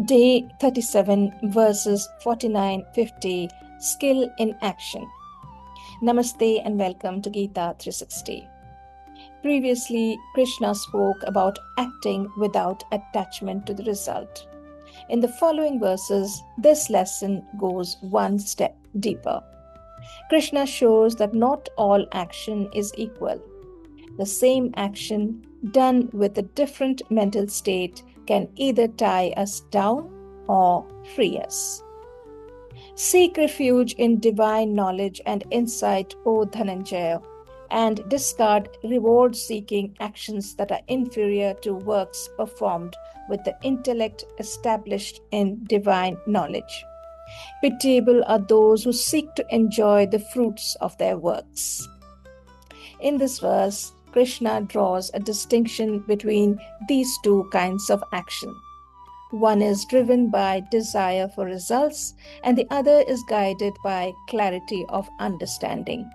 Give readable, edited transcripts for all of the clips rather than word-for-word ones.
Day 37, verses 49-50, Skill in Action. Namaste and welcome to Gita 360. Previously, Krishna spoke about acting without attachment to the result. In the following verses, this lesson goes one step deeper. Krishna shows that not all action is equal. The same action done with a different mental state can either tie us down or free us. Seek refuge in divine knowledge and insight, O Dhananjaya, and discard reward-seeking actions that are inferior to works performed with the intellect established in divine knowledge. Pitiable are those who seek to enjoy the fruits of their works. In this verse, Krishna draws a distinction between these two kinds of action. One is driven by desire for results, and the other is guided by clarity of understanding.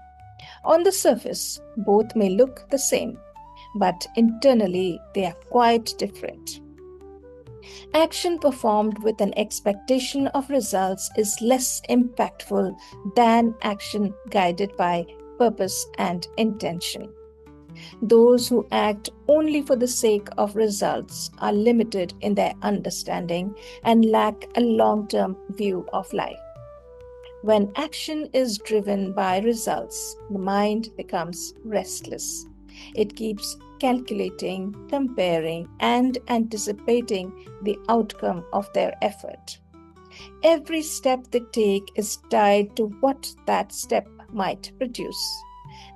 On the surface, both may look the same, but internally they are quite different. Action performed with an expectation of results is less impactful than action guided by purpose and intention. Those who act only for the sake of results are limited in their understanding and lack a long-term view of life. When action is driven by results, the mind becomes restless. It keeps calculating, comparing, and anticipating the outcome of their effort. Every step they take is tied to what that step might produce.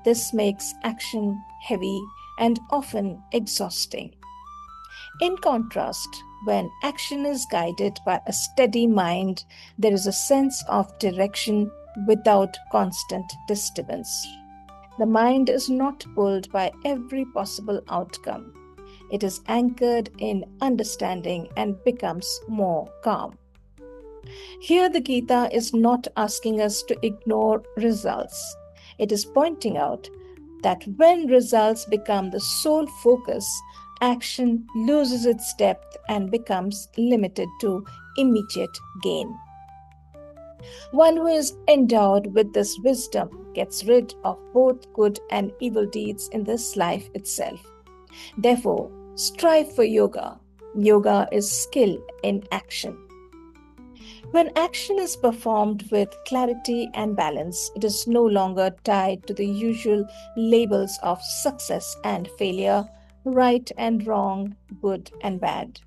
This makes action heavy and often exhausting. In contrast, when action is guided by a steady mind, there is a sense of direction without constant disturbance. The mind is not pulled by every possible outcome. It is anchored in understanding and becomes more calm. Here, the Gita is not asking us to ignore results. It is pointing out that when results become the sole focus, action loses its depth and becomes limited to immediate gain. One who is endowed with this wisdom gets rid of both good and evil deeds in this life itself. Therefore, strive for yoga. Yoga is skill in action. When action is performed with clarity and balance, it is no longer tied to the usual labels of success and failure, right and wrong, good and bad.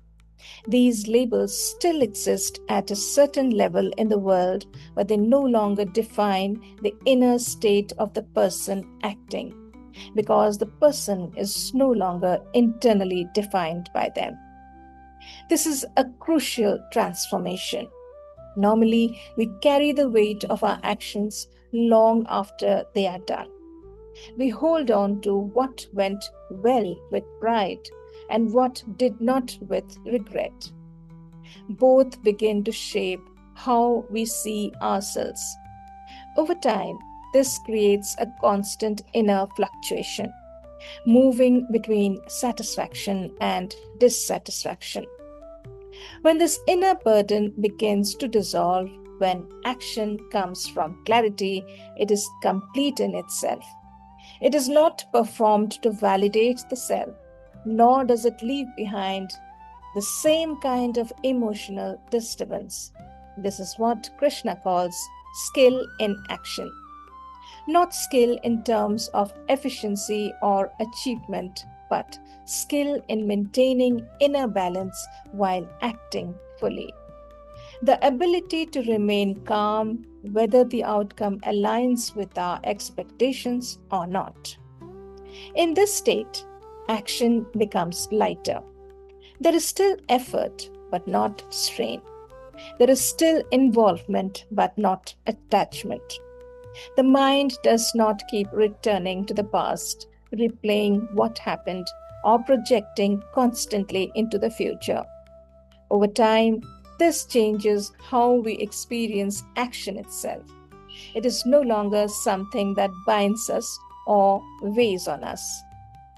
These labels still exist at a certain level in the world, but they no longer define the inner state of the person acting, because the person is no longer internally defined by them. This is a crucial transformation. Normally, we carry the weight of our actions long after they are done. We hold on to what went well with pride and what did not with regret. Both begin to shape how we see ourselves. Over time, this creates a constant inner fluctuation, moving between satisfaction and dissatisfaction. When this inner burden begins to dissolve, when action comes from clarity, it is complete in itself. It is not performed to validate the self, nor does it leave behind the same kind of emotional disturbance. This is what Krishna calls skill in action. Not skill in terms of efficiency or achievement, but skill in maintaining inner balance while acting fully. The ability to remain calm whether the outcome aligns with our expectations or not. In this state, action becomes lighter. There is still effort, but not strain. There is still involvement, but not attachment. The mind does not keep returning to the past, replaying what happened, or projecting constantly into the future. Over time, this changes how we experience action itself. It is no longer something that binds us or weighs on us.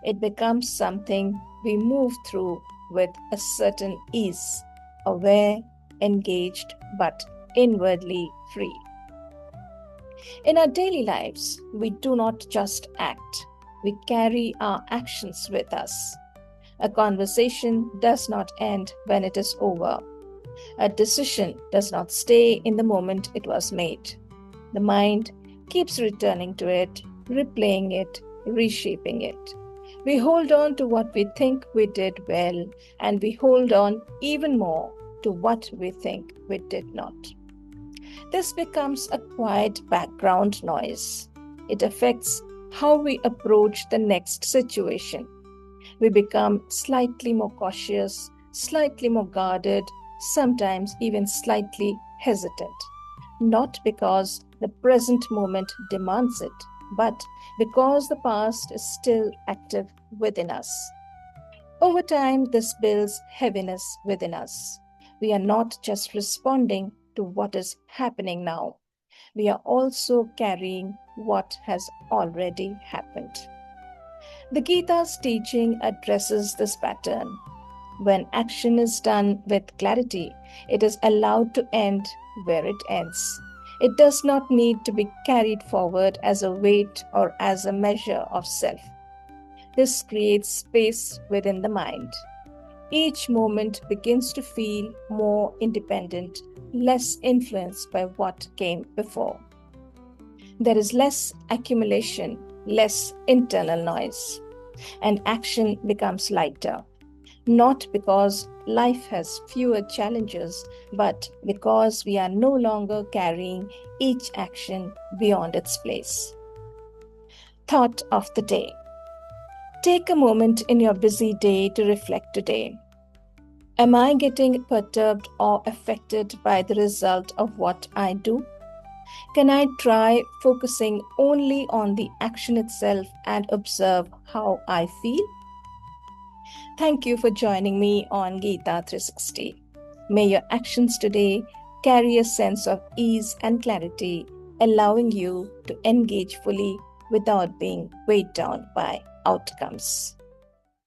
It becomes something we move through with a certain ease, aware, engaged, but inwardly free. In our daily lives, we do not just act, we carry our actions with us. A conversation does not end when it is over. A decision does not stay in the moment it was made. The mind keeps returning to it, replaying it, reshaping it. We hold on to what we think we did well, and we hold on even more to what we think we did not. This becomes a quiet background noise. It affects how we approach the next situation. We become slightly more cautious, slightly more guarded, sometimes even slightly hesitant. Not because the present moment demands it, but because the past is still active within us. Over time, this builds heaviness within us. We are not just responding to what is happening now, we are also carrying what has already happened. The Gita's teaching addresses this pattern. When action is done with clarity, it is allowed to end where it ends. It does not need to be carried forward as a weight or as a measure of self. This creates space within the mind. Each moment begins to feel more independent, less influenced by what came before. There is less accumulation, less internal noise, and action becomes lighter. Not because life has fewer challenges, but because we are no longer carrying each action beyond its place. Thought of the day. Take a moment in your busy day to reflect today. Am I getting perturbed or affected by the result of what I do? Can I try focusing only on the action itself and observe how I feel? Thank you for joining me on Gita 360. May your actions today carry a sense of ease and clarity, allowing you to engage fully without being weighed down by outcomes.